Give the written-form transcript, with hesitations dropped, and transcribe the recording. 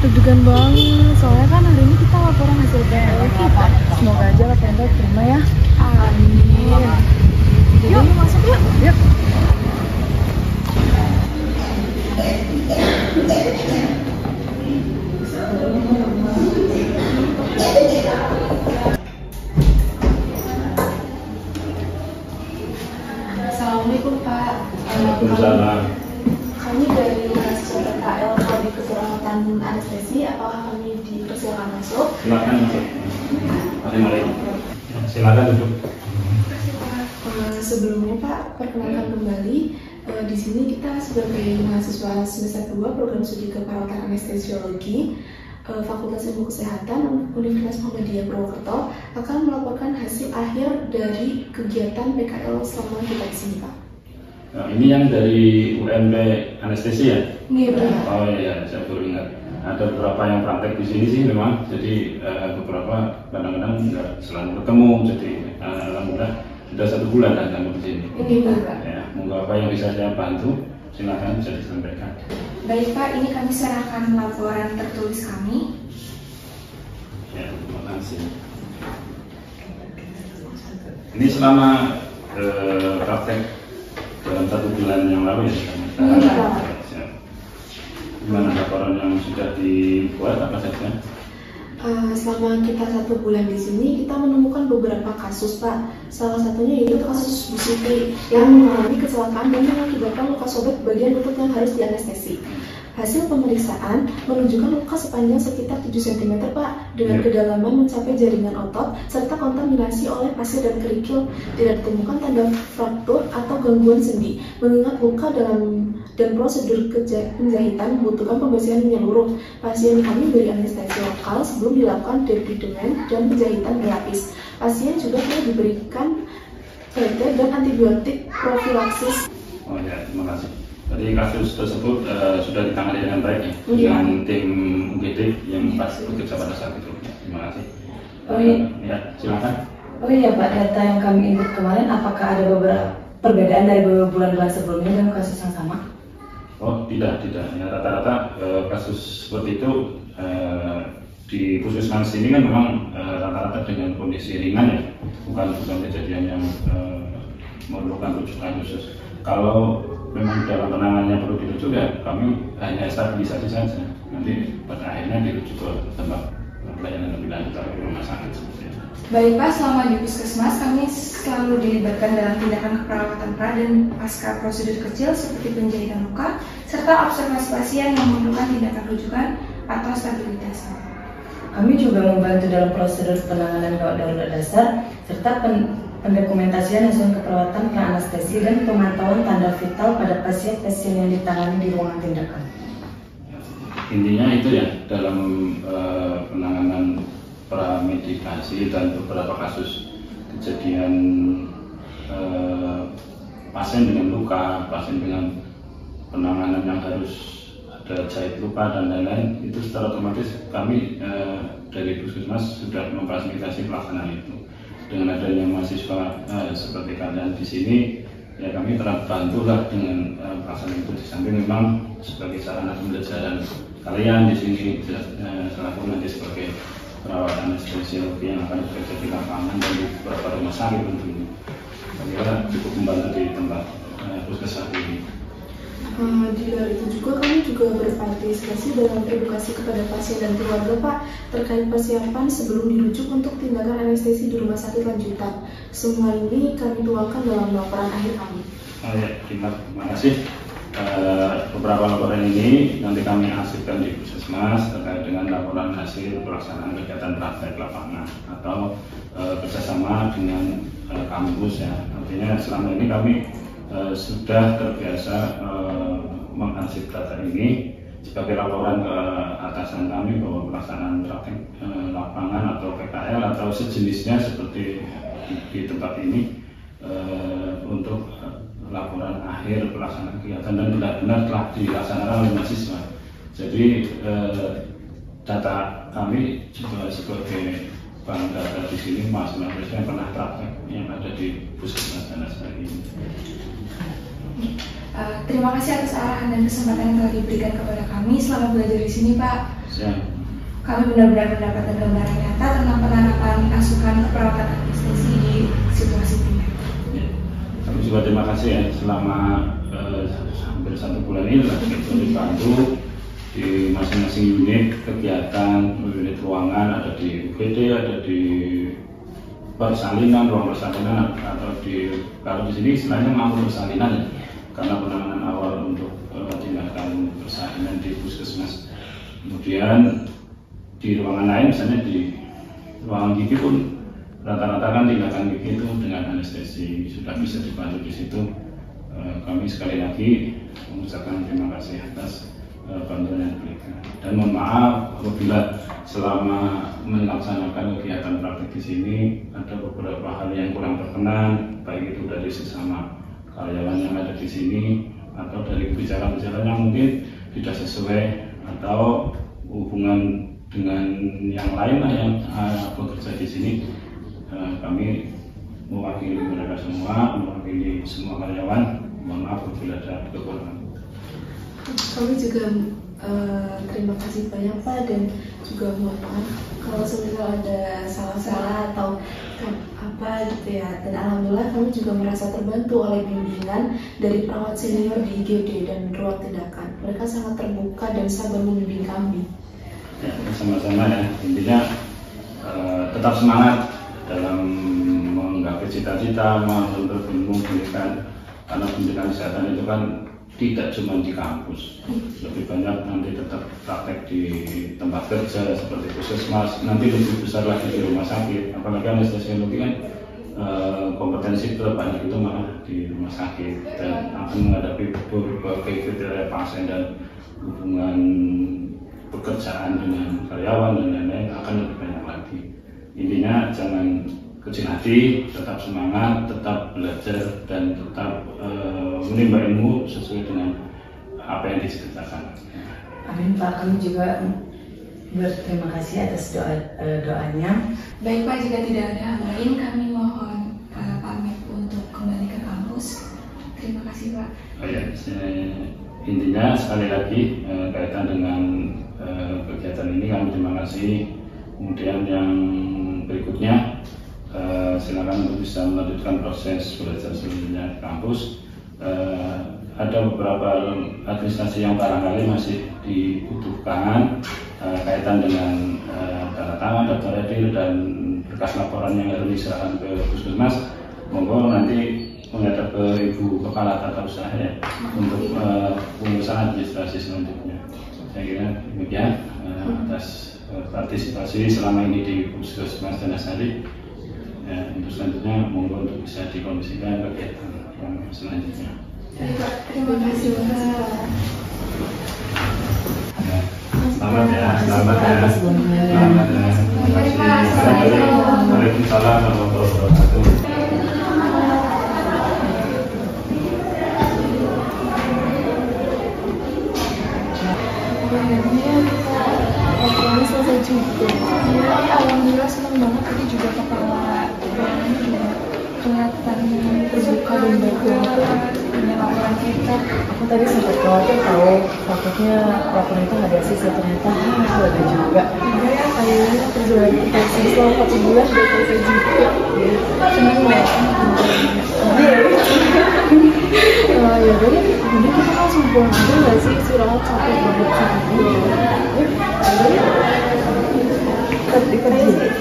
deg-degan banget, soalnya kan hari ini kita laporan hasil PKL kita. Semoga aja laporan kita terima ya. Amin. Jadi yuk masuk yuk. Yuk. Assalamualaikum Pak. Waalaikumsalam. Kami dari mahasiswa PKL Prodi Keperawatan Anestesi. Apakah kami dipersilakan masuk? Silakan masuk. Mari. Silakan duduk. Sebelumnya Pak, perkenalkan kembali. Di sini kita sebagai mahasiswa semester 2 program studi keperawatan anestesiologi Fakultas Ilmu Kesehatan Universitas Muhammadiyah Purwokerto akan melaporkan hasil akhir dari kegiatan PKL selama kita di sini Pak. Nah, ini yang dari UMP anestesi ya? Iya Pak. Oh iya, saya baru ingat. Ada beberapa yang praktek di sini sih memang. Jadi beberapa kadang-kadang nggak selalu ketemu. Jadi alhamdulillah sudah 1 bulan kan kamu di sini. Ini Pak. Ya, monggo apa yang bisa saya bantu, silakan bisa disampaikan. Baik Pak, ini kami serahkan laporan tertulis kami. Ya, terima kasih. Ini selama praktek dalam 1 bulan yang lalu ya? Iya. Gimana laporan yang sudah dibuat apa saja? Selama kita 1 bulan di sini, kita menemukan beberapa kasus Pak. Salah satunya yaitu kasus Bu Siti yang mengalami kecelakaan dan mengakibatkan luka sobek bagian lutut yang harus dianestesi. Hasil pemeriksaan menunjukkan luka sepanjang sekitar 7 cm Pak, dengan kedalaman mencapai jaringan otot, serta kontaminasi oleh pasir dan kerikil. Tidak ditemukan tanda fraktur atau gangguan sendi, mengingat luka dan prosedur penjahitan membutuhkan pembersihan menyeluruh. Pasien kami beri anestesi lokal sebelum dilakukan debridement dan penjahitan berlapis. Pasien juga telah diberikan PT dan antibiotik profilaksis. Oh ya, terima kasih. Tadi kasus tersebut sudah ditangani dengan baik ya, Iya. dengan tim UGD yang pas bekerja pada saat itu. Terima kasih. Oh iya. Ya, silakan. Oh iya Pak, data yang kami input kemarin apakah ada beberapa perbedaan dari beberapa bulan-bulan sebelumnya dalam kasus yang sama? Oh tidak. Ya, rata-rata kasus seperti itu di puskesmas ini kan memang rata-rata dengan kondisi ringan ya, bukan kejadian yang memerlukan rujukan khusus. Kalau memang dalam penanganannya perlu dirujuk ya kami hanya stabilisasi saja. Nanti pada akhirnya dirujuk ke tempat pelayanan lebih lanjut atau rumah sakit seperti itu. Baik Pak, selama di puskesmas kami selalu dilibatkan dalam tindakan keperawatan pra dan pasca prosedur kecil seperti penjahitan luka serta observasi pasien yang memerlukan tindakan rujukan atau stabilitas. Kami juga membantu dalam prosedur penanganan gawat darurat dasar serta pendokumentasian hasil keperawatan pra anestesi dan pemantauan tanda vital pada pasien-pasien yang ditangani di ruangan tindakan. Intinya itu ya dalam penanganan pramedikasi dan beberapa kasus kejadian pasien dengan luka, pasien dengan penanganan yang harus ada jahit luka dan lain-lain, itu secara otomatis kami dari puskesmas sudah memfasilitasi pelaksanaan itu. Dengan adanya mahasiswa seperti kalian di sini, ya kami terbantulah dengan pelaksanaan itu. Di samping memang sebagai sarana pembelajaran kalian di sini selaku nanti sebagai perawat anestesiologi yang akan bekerja di lapangan dan di beberapa rumah sakit tentunya. Saya kira cukup membantu di tempat puskesmas ini. Di luar itu juga kami juga berpartisipasi dalam edukasi kepada pasien dan keluarga Pak terkait persiapan sebelum dirujuk untuk tindakan anestesi di rumah sakit lanjutan. Semua ini kami tuangkan dalam laporan akhir kami. Oh ya, terima kasih. Beberapa laporan ini nanti kami arsipkan di puskesmas terkait dengan laporan hasil pelaksanaan kegiatan praktek lapangan atau kerjasama dengan kampus ya. Artinya selama ini kami sudah terbiasa mengarsip data ini sebagai laporan ke atasan kami bahwa pelaksanaan praktek lapangan atau PKL atau sejenisnya seperti di tempat ini untuk laporan akhir pelaksanaan kegiatan dan benar-benar telah dilaksanakan oleh mahasiswa. Jadi data kami juga sebagai bank data di sini mahasiswa yang pernah praktek yang ada di puskesmas dan lain sebagainya. Terima kasih atas arahan dan kesempatan yang telah diberikan kepada kami selama belajar di sini, Pak. Siap. Kami benar-benar mendapatkan gambaran nyata tentang penerapan asuhan perawatan anestesi di situasi primer. Ya. Kami juga terima kasih ya selama hampir 1 bulan ini kita dibantu di masing-masing unit kegiatan, unit ruangan ada di UGD, ada di persalinan, ruang persalinan, atau kalau di sini istilahnya mampu persalinan ya, karena penanganan awal untuk tindakan persalinan di puskesmas. Kemudian di ruangan lain, misalnya di ruangan gigi pun rata-rata kan tindakan gigi itu dengan anestesi sudah bisa dibantu di situ. Kami sekali lagi mengucapkan terima kasih atas bantuan yang diberikan. Dan mohon maaf apabila selama melaksanakan kegiatan praktik di sini ada beberapa hal yang kurang berkenan, baik itu dari sesama karyawan yang ada di sini atau dari kebijakan-kebijakan yang mungkin tidak sesuai atau hubungan dengan yang lain lah yang bekerja di sini. Kami mewakili mereka semua, mewakili semua karyawan, mohon maaf apabila ada kekurangan. Kami juga terima kasih banyak Pak, dan juga mohon maaf kalau semisal ada salah-salah atau apa gitu ya. Dan alhamdulillah kami juga merasa terbantu oleh bimbingan dari perawat senior di IGD dan ruang tindakan. Mereka sangat terbuka dan sabar membimbing kami. Ya, sama-sama ya, intinya tetap semangat dalam menggapai cita-cita, menuntut ilmu pendidikan, karena pendidikan kesehatan itu kan tidak cuma di kampus, lebih banyak nanti tetap praktek di tempat kerja seperti puskesmas, nanti lebih besar lagi di rumah sakit, apalagi anestesiologi kan kompetensi terbanyak itu malah di rumah sakit dan akan menghadapi berbagai kriteria pasien dan hubungan pekerjaan dengan karyawan dan lain-lain akan lebih banyak lagi. Intinya jangan kecil hati, tetap semangat, tetap belajar dan tetap menimba ilmu sesuai dengan apa yang diceritakan. Amin Pak, kami juga berterima kasih atas doanya. Baik Pak, jika tidak ada hal lain kami mohon pamit untuk kembali ke kampus. Terima kasih Pak. Oh ya, intinya sekali lagi kaitan dengan kegiatan ini kami terima kasih. Kemudian yang berikutnya silakan untuk bisa melanjutkan proses belajar selanjutnya di kampus. Ada beberapa administrasi yang barangkali masih dibutuhkan kaitan dengan tanda tangan, daftar redir dan berkas laporan yang harus diserahkan ke puskesmas. Monggo nanti menghadap ke Ibu Kepala Tata Usaha ya untuk pengurusan administrasi selanjutnya. Saya kira demikian atas partisipasi selama ini di Puskesmas Tanasari. Ya, untuk selanjutnya monggo untuk bisa dikondisikan kegiatan yang selanjutnya. Terima kasih Pak. Ya, selamat ya, selamat ya, selamat ya. Terima kasih. Waalaikumsalam warahmatullahi wabarakatuh. Akhirnya selesai juga. Ya, alhamdulillah senang banget. Tadi juga kepala ruangannya juga kelihatan terbuka dan baik banget punya laporan kita. Aku tadi sempat khawatir tahu takutnya laporan itu nggak ada sisa, ternyata ada juga. Iya ya, kayaknya perjuangan kita selama 1 bulan udah selesai juga. Senang banget. Ya udah deh, jadi kita langsung pulang aja nggak sih? Istirahat capek banget sih. Kita dikerjain.